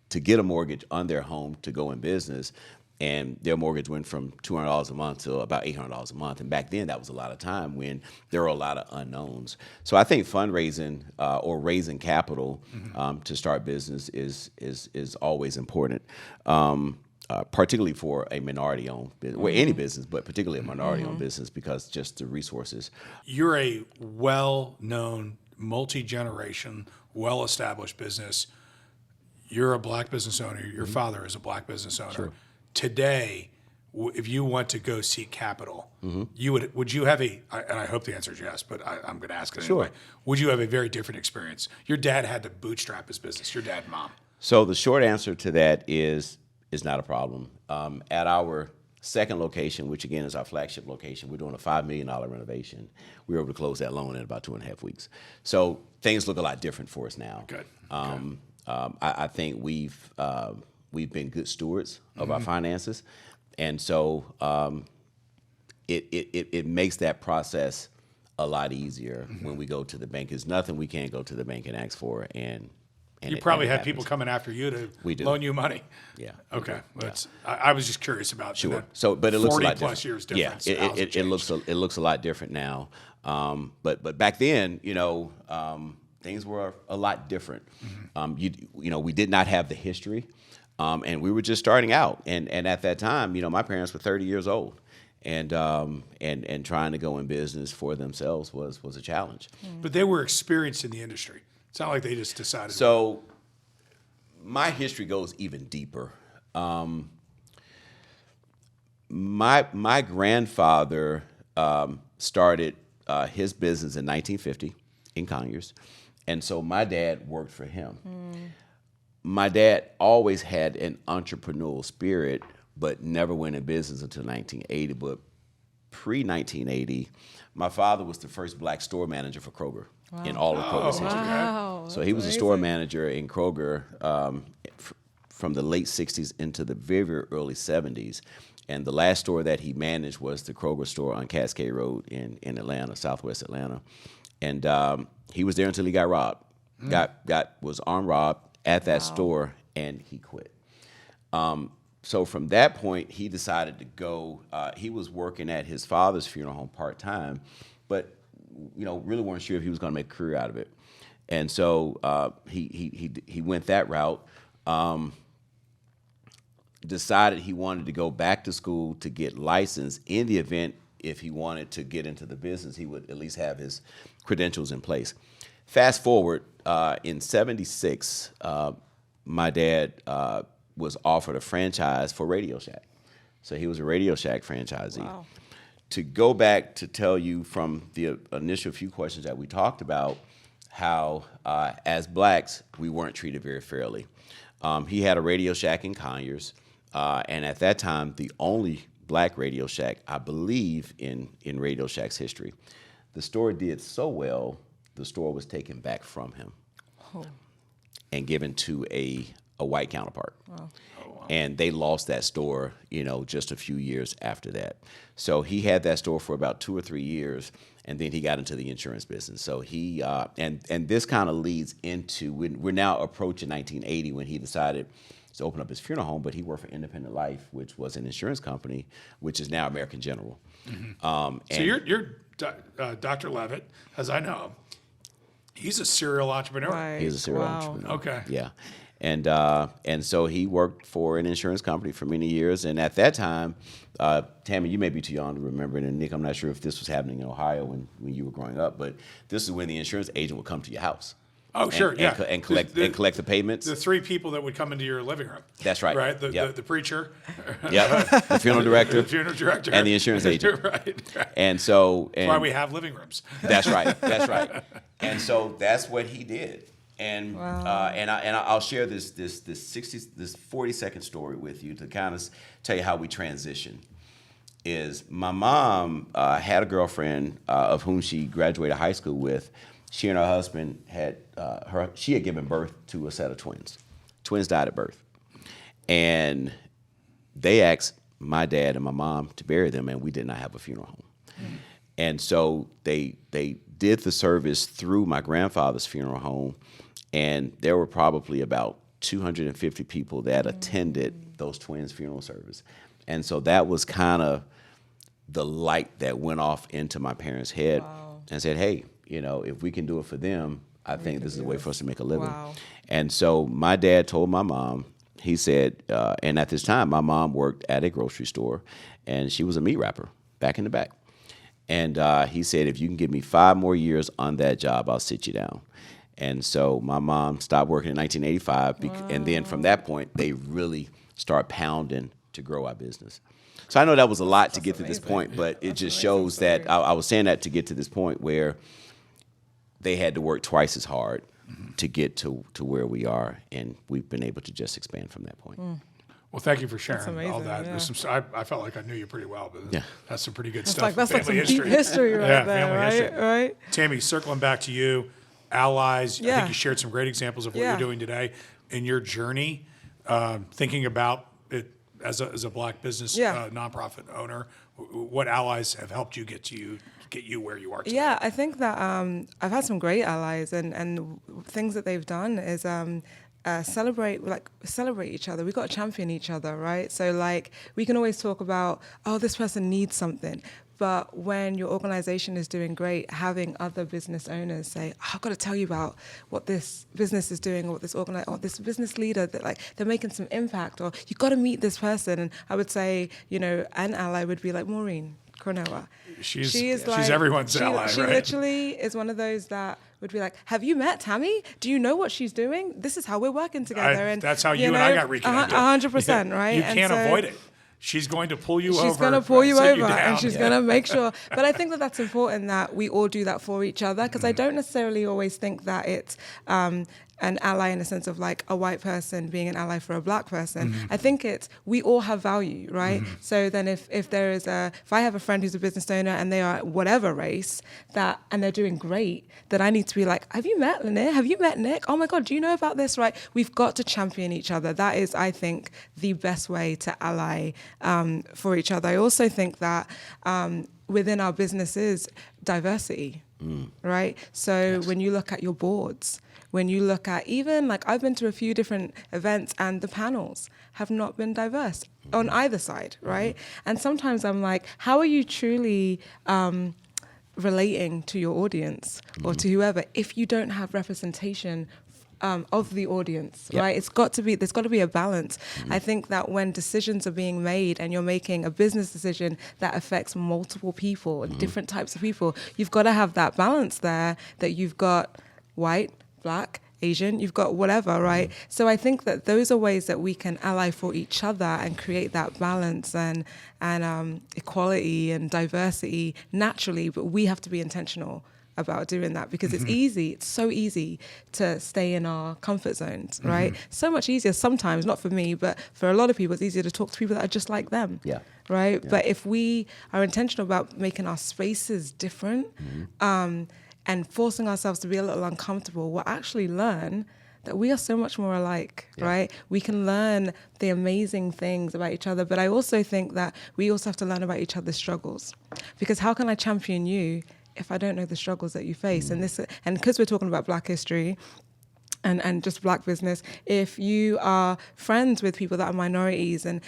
to get a mortgage on their home to go in business. And their mortgage went from $200 a month to about $800 a month. And back then, that was a lot of time when there were a lot of unknowns. So I think fundraising or raising capital to start business is always important, particularly for a minority-owned business, or any business, but particularly a minority-owned business, because just the resources. You're a well-known, multi-generation, well-established business. You're a black business owner. Your father is a black business owner. Sure. Today, if you want to go seek capital, would you have and I hope the answer is yes, but I'm going to ask it anyway. Would you have a very different experience? Your dad had to bootstrap his business, your dad and mom. So the short answer to that is not a problem. At our second location, which again is our flagship location, we're doing a $5 million renovation. We were able to close that loan in about 2.5 weeks. So things look a lot different for us now. Good. I think we've been good stewards of our finances, and so it makes that process a lot easier when we go to the bank. There's nothing we can't go to the bank and ask for, and you probably had happens. people coming after you to We do. loan you money. Yeah. Okay. I was just curious about Sure. that. So, but it looks a 40 lot plus different. years difference. Yeah, How's it looks a lot different now. But back then, things were a lot different. We did not have the history, and we were just starting out. And at that time, my parents were 30 years old, and trying to go in business for themselves was a challenge. But they were experienced in the industry. It's not like they just decided. So my history goes even deeper. My grandfather started his business in 1950 in Conyers, and so my dad worked for him. My dad always had an entrepreneurial spirit, but never went in business until 1980. But pre-1980, my father was the first black store manager for Kroger in all of Kroger's history. Wow. So he was a store manager in Kroger from the late 60s into the very, very early 70s. And the last store that he managed was the Kroger store on Cascade Road in Atlanta, Southwest Atlanta. And he was there until he got robbed. Was armed robbed at that store, and he quit. So from that point, he decided to go. He was working at his father's funeral home part-time, but really weren't sure if he was going to make a career out of it. And so he went that route. Decided he wanted to go back to school to get licensed in the event if he wanted to get into the business, he would at least have his credentials in place. Fast forward, in '76, my dad was offered a franchise for Radio Shack. So he was a Radio Shack franchisee. Wow. To go back to tell you from the initial few questions that we talked about, how as blacks, we weren't treated very fairly. He had a Radio Shack in Conyers, and at that time, the only black Radio Shack, I believe, in Radio Shack's history. The store did so well, the store was taken back from him and given to a white counterpart. Wow. And they lost that store, just a few years after that. So he had that store for about 2 or 3 years, and then he got into the insurance business. So he, and this kind of leads into, we're now approaching 1980 when he decided to open up his funeral home, but he worked for Independent Life, which was an insurance company, which is now American General. So you're Dr. Levett, as I know him. He's a serial entrepreneur. Right. He's a serial entrepreneur. Okay. Yeah. And so he worked for an insurance company for many years. And at that time, Tami, you may be too young to remember it, and Nick, I'm not sure if this was happening in Ohio when you were growing up, but this is when the insurance agent would come to your house. Oh, sure, yeah. And collect the payments. The 3 people that would come into your living room. That's right. Right? Yep. The preacher. Yep. The funeral director. The funeral director. And the insurance agent. Right. And so. That's why we have living rooms. That's right. That's right. And so that's what he did. And Wow. I'll share this 40-second story with you to kind of tell you how we transitioned. Is my mom had a girlfriend of whom she graduated high school with. She and her husband she had given birth to a set of twins. Twins died at birth, and they asked my dad and my mom to bury them, and we did not have a funeral home. Mm. And so they did the service through my grandfather's funeral home, and there were probably about 250 people that attended those twins' funeral service. And so that was kind of the light that went off into my parents' head. Wow. And said, hey, if we can do it for them, I think this is a way for us to make a living. Wow. And so my dad told my mom, he said, and at this time, my mom worked at a grocery store, and she was a meat wrapper back in the back. And he said, if you can give me 5 more years on that job, I'll sit you down. And so my mom stopped working in 1985, and then from that point, they really started pounding to grow our business. So I know that was a lot to get to this point, but it just shows that I was saying that to get to this point where they had to work twice as hard to get to where we are, and we've been able to just expand from that point. Well, thank you for sharing amazing, all that. yeah. There's some, I felt like I knew you pretty well, but that's some pretty good stuff. That's like some family deep history right there, family right? history. Right? Tammy, circling back to you, allies. I Yeah. think you shared some great examples of what Yeah. you're doing today in your journey, thinking about it as a black business Yeah. nonprofit owner. What allies have helped you get you where you are today? Yeah, I think that I've had some great allies, and things that they've done is celebrate each other. We've got to champion each other, right? So like we can always talk about, oh, this person needs something. But when your organization is doing great, having other business owners say, oh, I've got to tell you about what this business is doing, or what this business leader, that like they're making some impact, or you got to meet this person. And I would say, an ally would be like Maureen Cronoa. She's everyone's ally, She right? literally is one of those that would be like, have you met Tami? Do you know what she's doing? This is how we're working together. And that's how you and I got reconnected. 100%, right? You And can't so avoid it. She's going to pull you over. She's going to pull you sit over, down. and she's going to make sure. But I think that that's important that we all do that for each other, because I don't necessarily always think that it's an ally in the sense of like a white person being an ally for a black person. I think it's we all have value, right? So then if I have a friend who's a business owner and they are whatever race and they're doing great, then I need to be like, have you met Lanier? Have you met Nick? Oh my God, do you know about this, right? We've got to champion each other. That is, I think, the best way to ally for each other. I also think that within our businesses, diversity, right? So when you look at your boards, when you look at even, like I've been to a few different events and the panels have not been diverse on either side, right? And sometimes I'm like, how are you truly relating to your audience or to whoever if you don't have representation of the audience, right? There's got to be a balance. I think that when decisions are being made and you're making a business decision that affects multiple people and different types of people, you've got to have that balance there, that you've got white, black, Asian, you've got whatever, right? So I think that those are ways that we can ally for each other and create that balance and equality and diversity naturally, but we have to be intentional about doing that, because it's so easy to stay in our comfort zones, right? So much easier sometimes, not for me, but for a lot of people, it's easier to talk to people that are just like them, right? Yeah. But if we are intentional about making our spaces different, and forcing ourselves to be a little uncomfortable, we'll actually learn that we are so much more alike, right? We can learn the amazing things about each other, but I also think that we also have to learn about each other's struggles, because how can I champion you if I don't know the struggles that you face? And because we're talking about Black history and just Black business, if you are friends with people that are minorities and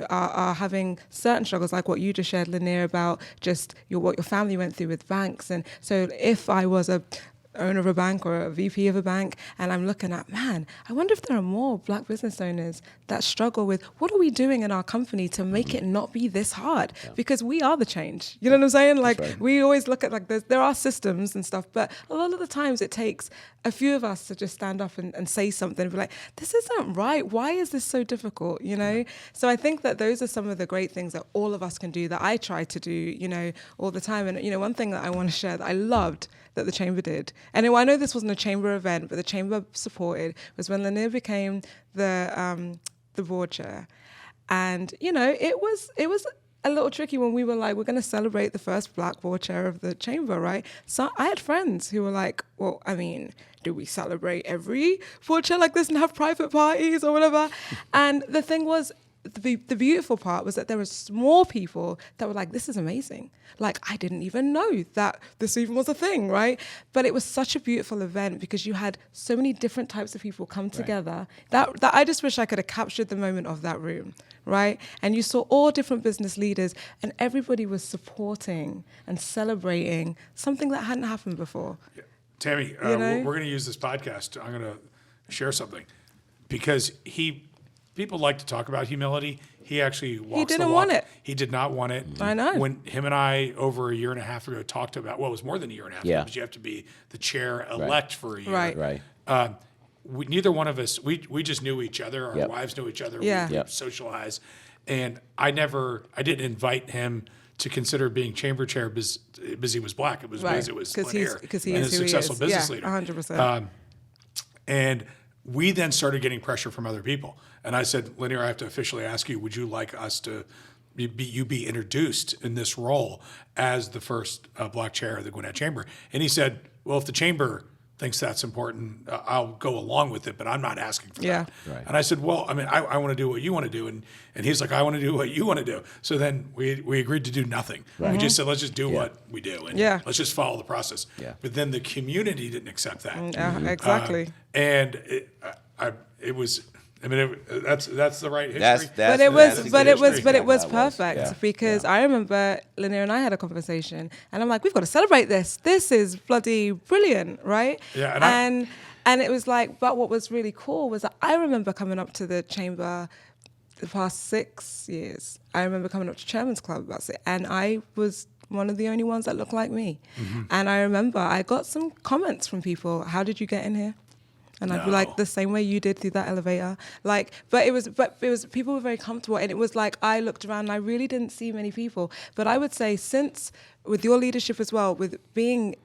are having certain struggles, like what you just shared, Lanier, about just what your family went through with banks. And so if I was a owner of a bank or a VP of a bank, and I'm looking at, man, I wonder if there are more Black business owners that struggle with what are we doing in our company to make it not be this hard? Because we are the change. You know what I'm saying? Like we always look at like there are systems and stuff, but a lot of the times it takes a few of us to just stand up and say something and be like, this isn't right. Why is this so difficult? So I think that those are some of the great things that all of us can do, that I try to do, all the time. And, one thing that I want to share that I loved that the Chamber did And I know this wasn't a chamber event, but the chamber supported, was when Lanier became the board chair. And, you know, it was a little tricky when we were like, we're going to celebrate the first Black board chair of the chamber, right? So I had friends who were like, well, I mean, do we celebrate every board chair like this and have private parties or whatever? And the thing was, the beautiful part was that there was more people that were like, this is amazing. Like, I didn't even know that this even was a thing, right? But it was such a beautiful event because you had so many different types of people come together that I just wish I could have captured the moment of that room, right? And you saw all different business leaders and everybody was supporting and celebrating something that hadn't happened before. Yeah. Tami, You know? we're going to use this podcast. I'm going to share something because people like to talk about humility. He actually walks the walk. didn't want it. He did not want it. I know. When him and I, over a year and a half ago, talked about, well, it was more than a year and a half ago, Yeah. because you have to be the chair-elect for a year. Right. Right. Neither one of us, we just knew each other. Our Yep. wives knew each other. Yeah. We Yep. socialized. And I didn't invite him to consider being chamber chair because he was Black. It was Right. because it was 'Cause Lanier he and is a who he successful is. business Yeah, leader. 100%. And we then started getting pressure from other people. And I said, Lanier, I have to officially ask you, would you like us to be introduced in this role as the first Black chair of the Gwinnett Chamber? And he said, well, if the chamber thinks that's important, I'll go along with it, but I'm not asking for Yeah. that. Right. And I said, well, I mean, I want to do what you want to do. And he's like, I want to do what you want to do. So then we agreed to do nothing. We just said, let's just do what we do. And Yeah. let's just follow the process. Yeah. But then the community didn't accept that. Exactly. And it was, I mean, that's the right history. But it was perfect Yeah. because I remember Lanier and I had a conversation, and I'm like, we've got to celebrate this. This is bloody brilliant, right? Yeah, and it was like, but what was really cool was that I remember coming up to the chamber the past 6 years. I remember coming up to Chairman's Club about it, and I was one of the only ones that looked like me. And I remember I got some comments from people. How did you get in here? And I'd be like, the same way you did through that elevator. Like, but it was people were very comfortable, and it was like I looked around and I really didn't see many people. But I would say, since with your leadership as well, with being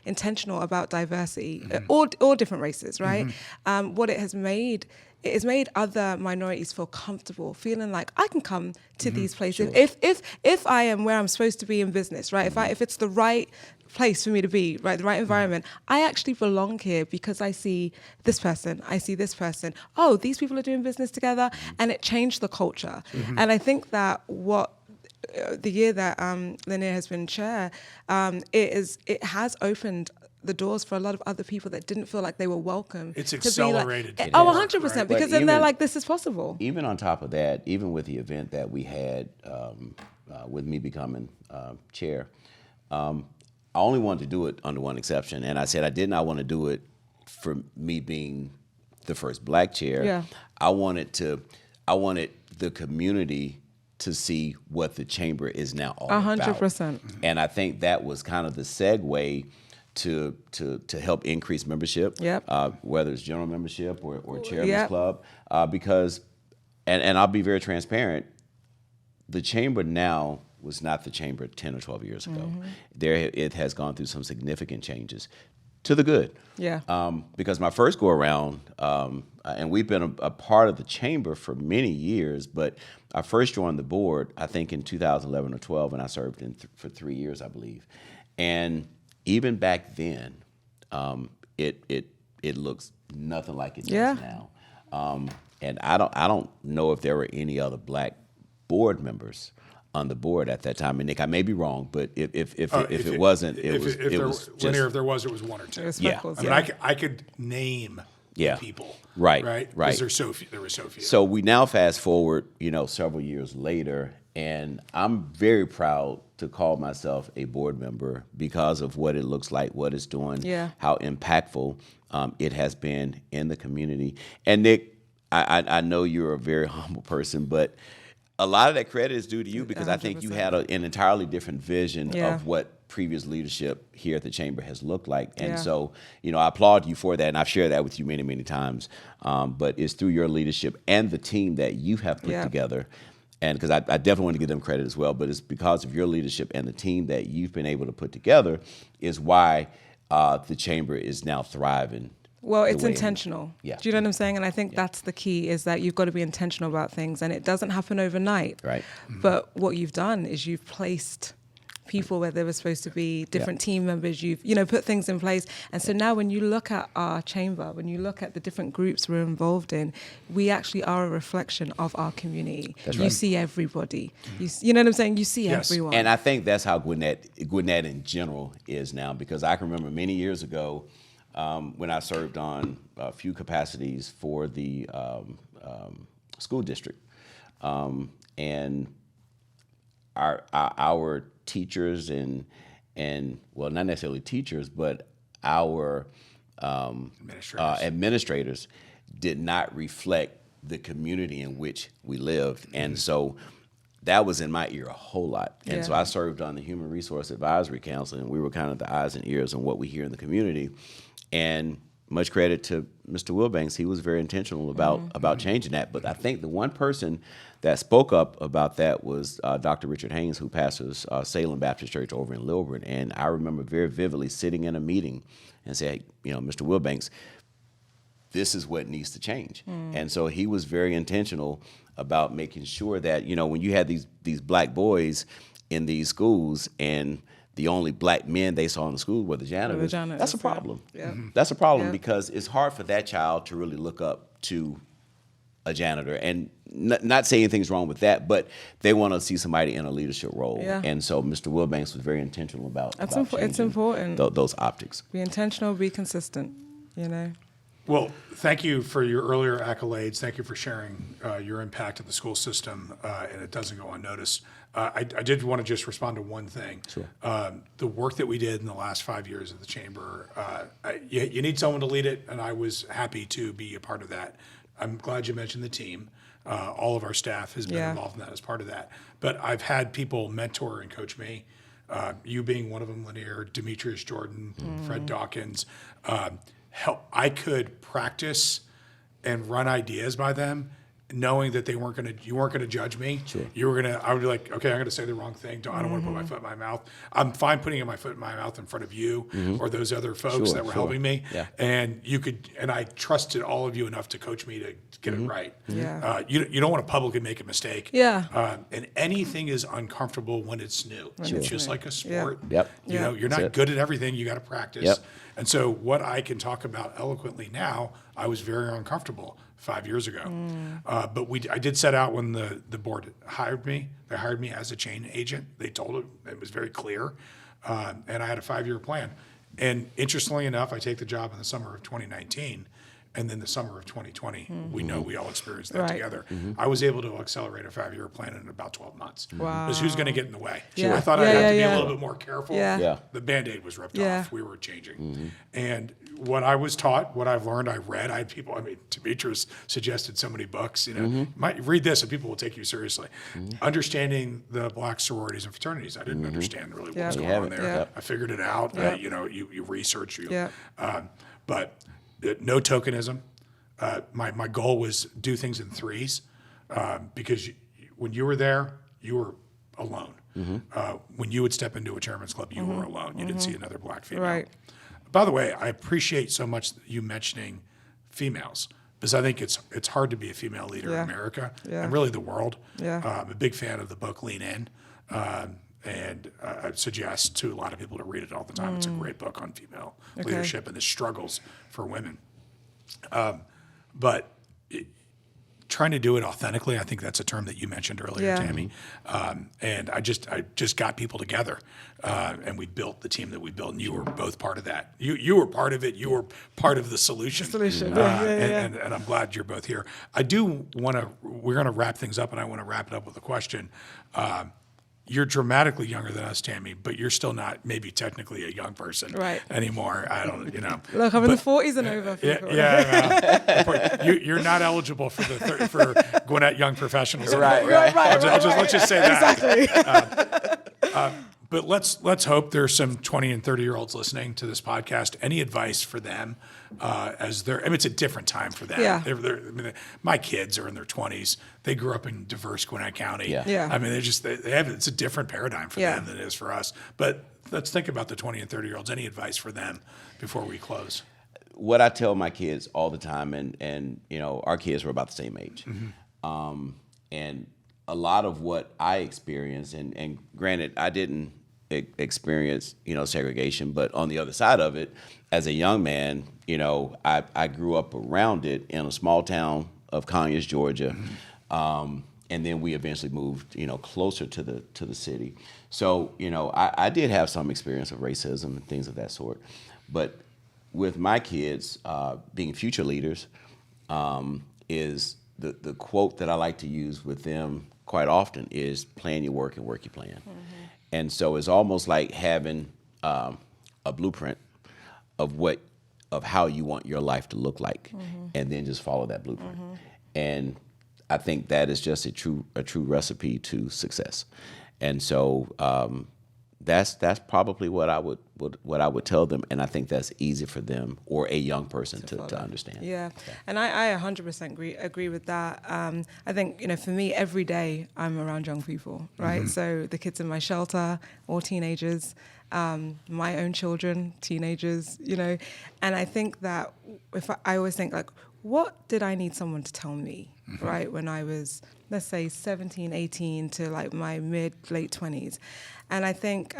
intentional about diversity, all different races, right? What it has made other minorities feel comfortable, feeling like I can come to these places if I am where I'm supposed to be in business, right? If it's the right place for me to be, right, the right environment, I actually belong here because I see this person, I see this person. Oh, these people are doing business together, and it changed the culture. And I think that the year that Lanier has been chair, it has opened the doors for a lot of other people that didn't feel like they were welcome. It's to be accelerated. Like, It oh, is, 100%, right? because But then they're even- like, this is possible. Even on top of that, even with the event that we had with me becoming chair, I only wanted to do it under one exception, and I said I did not want to do it for me being the first Black chair. Yeah. I wanted the community to see what the chamber is now all about. 100%. And I think that was kind of the segue to help increase membership. Yep. Whether it's general membership or chairman's Yep. club, because, and I'll be very transparent, the chamber now was not the chamber 10 or 12 years ago. It has gone through some significant changes to the good. Yeah. Because my first go around, and we've been a part of the chamber for many years, but I first joined the board, I think in 2011 or 12, and I served for 3 years, I believe. And even back then, it looks nothing like it does Yeah. now. And I don't know if there were any other Black board members on the board at that time. And Nick, I may be wrong, but if it wasn't, it was just, Lanier, if there was, it was one or two. It was Yeah. Freckles, I mean, I could name Yeah. people. Right, Right. right. Because there were so few. So we now fast forward, several years later, and I'm very proud to call myself a board member because of what it looks like, what it's doing, Yeah. how impactful it has been in the community. And Nick, I know you're a very humble person, but a lot of that credit is due to you because I think you 100%. had an entirely different vision Yeah. of what previous leadership here at the chamber has looked like. And Yeah. so, I applaud you for that, and I've shared that with you many, many times. But it's through your leadership and the team that you have put Yeah. together. And because I definitely want to give them credit as well, but it's because of your leadership and the team that you've been able to put together is why the chamber is now thriving. Well, the it's way intentional. Yeah. Do you know what I'm saying? And I think that's the key, is that you've got to be intentional about things, and it doesn't happen overnight. Right. But what you've done is you've placed people where they were supposed to be, different team members, you've, put things in place. And so now when you look at our chamber, when you look at the different groups we're involved in, we actually are a reflection of our community. You see everybody. You know what I'm saying? You see everyone. And I think that's how Gwinnett in general is now, because I can remember many years ago when I served on a few capacities for the school district. And our teachers and well, not necessarily teachers, but our administrators did not reflect the community in which we lived. And so that was in my ear a whole lot. And so I served on the Human Resource Advisory Council, and we were kind of the eyes and ears on what we hear in the community. And much credit to Mr. Wilbanks. He was very intentional about changing that. But I think the one person that spoke up about that was Dr. Richard Haynes, who pastors Salem Baptist Church over in Lilburn. And I remember very vividly sitting in a meeting and saying, Mr. Wilbanks, this is what needs to change. And so he was very intentional about making sure that, when you had these black boys in these schools and the only black men they saw in the school were the janitors, that's a problem. Yeah. That's a problem because it's hard for that child to really look up to a janitor. And not saying anything's wrong with that, but they want to see somebody in a leadership role. Yeah. And so Mr. Wilbanks was very intentional about It's changing important. Those optics. Be intentional, be consistent, Well, thank you for your earlier accolades. Thank you for sharing your impact of the school system, and it doesn't go unnoticed. I did want to just respond to one thing. Sure. The work that we did in the last 5 years of the chamber, you need someone to lead it, and I was happy to be a part of that. I'm glad you mentioned the team. All of our staff has been involved in that as part of that. But I've had people mentor and coach me, you being one of them, Lanier, Demetrius Jordan, Fred Dawkins. I could practice and run ideas by them, knowing that you weren't gonna judge me. Sure. I would be like, okay, I'm gonna say the wrong thing. I don't want to put my foot in my mouth. I'm fine putting my foot in my mouth in front of you or those other folks that were helping me. Yeah. And I trusted all of you enough to coach me to get it right. Yeah. You don't want to publicly make a mistake. Yeah. And anything is uncomfortable when it's new. It's just like a sport. Yep. You're not good at everything. You got to practice. Yep. And so what I can talk about eloquently now, I was very uncomfortable 5 years ago. But I did set out when the board hired me. They hired me as a chain agent. They told it was very clear. And I had a 5-year plan. And interestingly enough, I take the job in the summer of 2019. And then the summer of 2020, we know we all experienced that together. I was able to accelerate a 5-year plan in about 12 months. Wow. Because who's going to get in the way? Yeah. I thought I'd have to be a little bit more careful. Yeah. The Band-Aid was ripped Yeah. off. We were changing. And what I was taught, what I've learned, I read. I had people, Demetrius suggested so many books. Might read this and people will take you seriously. Understanding the black sororities and fraternities. I didn't understand really what was going on there. Yeah. I figured it out. Yeah. You research. Yeah. But no tokenism. My goal was do things in threes because when you were there, you were alone. When you would step into a chairman's club, you were alone. You didn't see another black female. Right. By the way, I appreciate so much you mentioning females because I think it's hard to be a female leader in America and really the world. Yeah. I'm a big fan of the book Lean In. And I suggest to a lot of people to read it all the time. It's a great book on female leadership and the struggles for women. But trying to do it authentically, I think that's a term that you mentioned earlier, Tami. And I just got people together, and we built the team that we built, and you were both part of that. You were part of it. You were part of the solution. And I'm glad you're both here. I do want to. We're going to wrap things up, and I want to wrap it up with a question. You're dramatically younger than us, Tami, but you're still not maybe technically a young person anymore. I don't, Look, I'm in the 40s and over. You're not eligible for Gwinnett Young Professionals. Right. Let's just say that. Exactly. But let's hope there's some 20 and 30-year-olds listening to this podcast. Any advice for them as they're? I mean, it's a different time for them. Yeah. My kids are in their 20s. They grew up in diverse Gwinnett County. Yeah. I mean, they have it's a different paradigm for Yeah. them than it is for us. But let's think about the 20 and 30-year-olds. Any advice for them before we close? What I tell my kids all the time, and our kids were about the same age, and a lot of what I experienced, and granted, I didn't experience segregation, but on the other side of it, as a young man, I grew up around it in a small town of Conyers, Georgia, and then we eventually moved closer to the city. So I did have some experience of racism and things of that sort, but with my kids being future leaders, is the quote that I like to use with them quite often is plan your work and work your plan. And so it's almost like having a blueprint of how you want your life to look like, and then just follow that blueprint. And I think that is just a true recipe to success. And so that's probably what I would tell them, and I think that's easy for them or a young person to understand. Yeah, and I 100% agree with that. I think for me, every day I'm around young people, right? So the kids in my shelter, all teenagers, my own children, teenagers, and I think that I always think like, what did I need someone to tell me, right? When I was, let's say 17, 18 to like my late 20s. And I think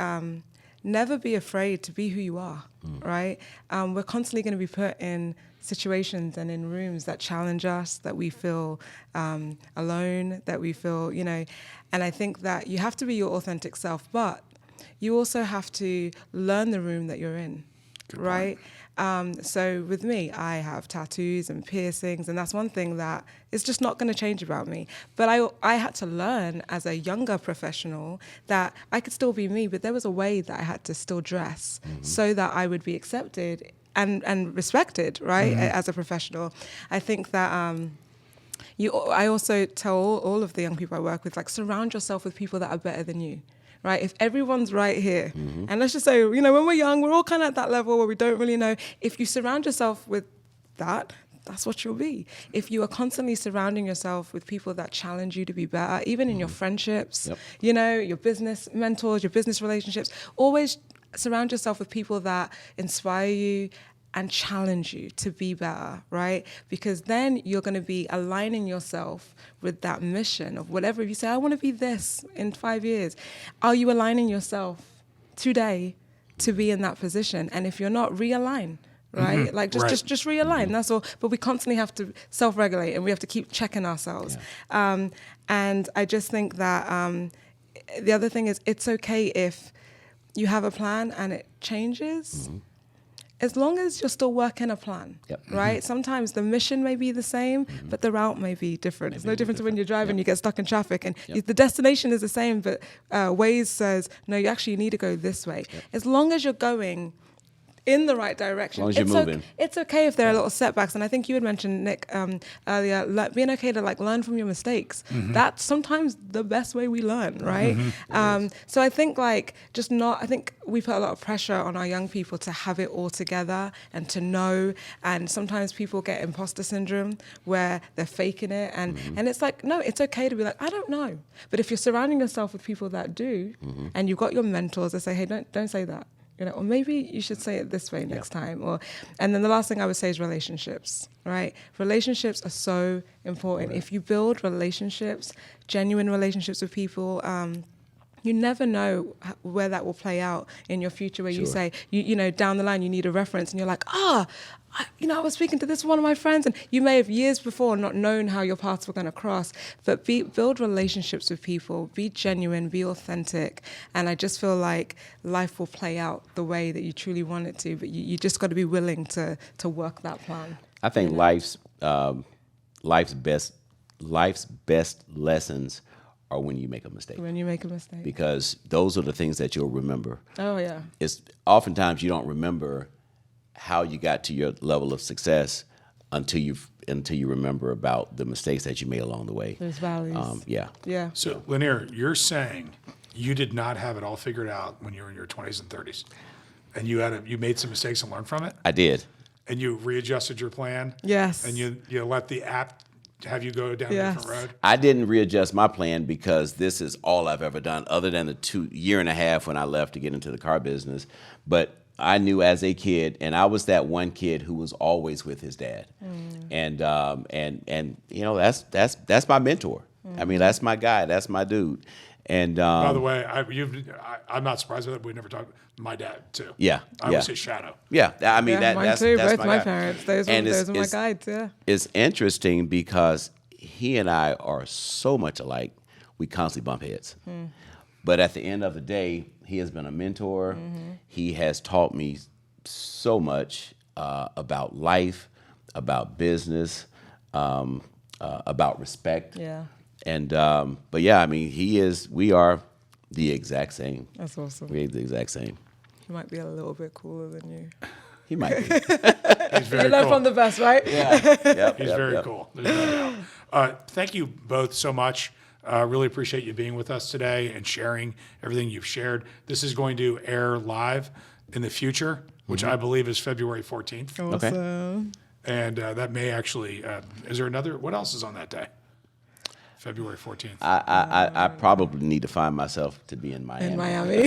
never be afraid to be who you are, right? We're constantly going to be put in situations and in rooms that challenge us, that we feel alone, that we feel, and I think that you have to be your authentic self, but you also have to learn the room that you're in, right? So with me, I have tattoos and piercings, and that's one thing that is just not going to change about me. But I had to learn as a younger professional that I could still be me, but there was a way that I had to still dress so that I would be accepted and respected, right, as a professional. I think that I also tell all of the young people I work with, like, surround yourself with people that are better than you. Right? If everyone's right here, and let's just say, when we're young, we're all kind of at that level where we don't really know. If you surround yourself with that's what you'll be. If you are constantly surrounding yourself with people that challenge you to be better, even in your friendships, your business mentors, your business relationships, always surround yourself with people that inspire you and challenge you to be better, right? Because then you're going to be aligning yourself with that mission of whatever. If you say, I want to be this in 5 years, are you aligning yourself today to be in that position? And if you're not, realign, right? Like just realign, that's all. But we constantly have to self-regulate, and we have to keep checking ourselves. Yeah. And I just think that the other thing is, it's okay if you have a plan and it changes, as long as you're still working a plan, right? Sometimes the mission may be the same, but the route may be different. It's no different to when you're driving, you get stuck in traffic, and the destination is the same, but Waze says, no, you actually need to go this way. As long as you're going in the right direction. As long as you're moving. It's okay if there are little setbacks. And I think you had mentioned, Nick, earlier, being okay to learn from your mistakes. That's sometimes the best way we learn, right? So I think I think we put a lot of pressure on our young people to have it all together and to know. And sometimes people get imposter syndrome where they're faking it. And it's like, no, it's okay to be like, I don't know. But if you're surrounding yourself with people that do, and you've got your mentors that say, hey, don't say that. Or maybe you should say it this way next time. And then the last thing I would say is relationships, right? Relationships are so important. Right. If you build relationships, genuine relationships with people, you never know where that will play out in your future, where you say, down the line, you need a reference, and you're like, I was speaking to this one of my friends, and you may have years before not known how your paths were going to cross, but build relationships with people, be genuine, be authentic, and I just feel like life will play out the way that you truly want it to, but you just got to be willing to work that plan. I think life's best lessons are when you make a mistake. When you make a mistake. Because those are the things that you'll remember. Oh, yeah. It's oftentimes you don't remember how you got to your level of success until you remember about the mistakes that you made along the way. There's valleys. Yeah. So, Lanier, you're saying you did not have it all figured out when you were in your 20s and 30s, and you made some mistakes and learned from it, I did. and you readjusted your plan. Yes. And you let the app have you go down a Yes. different road. I didn't readjust my plan because this is all I've ever done, other than the year and a half when I left to get into the car business. But I knew as a kid, and I was that one kid who was always with his dad, and you know that's my mentor. I mean, that's my guy. That's my dude. And By the way, I'm not surprised with it. We never talked. My dad too. Yeah, I yeah. was his shadow. Yeah, I mean Yeah, mine that's too. that's Both my my guy. parents. Those And were my guides. Yeah. It's interesting because he and I are so much alike. We constantly bump heads. But at the end of the day, he has been a mentor. He has taught me so much about life, about business, about respect. Yeah. And but yeah, I mean, we are the exact same. That's awesome. We're the exact same. He might be a little bit cooler than you. He might be. He's very You learn cool. from the best, right? Yep, He's yep, very yep. cool. There's no doubt. Thank you both so much. Really appreciate you being with us today and sharing everything you've shared. This is going to air live in the future, which I believe is February 14th. Awesome. And that may actually, is there another, what else is on that day? February 14th. I probably need to find myself to be in Miami. In Miami.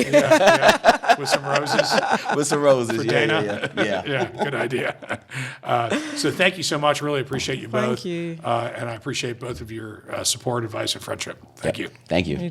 With some roses. With some roses. For yeah, Dana? yeah. Yeah, good idea. So thank you so much. Really appreciate you both. Thank you. And I appreciate both of your support, advice, and friendship. Thank you. Thank you.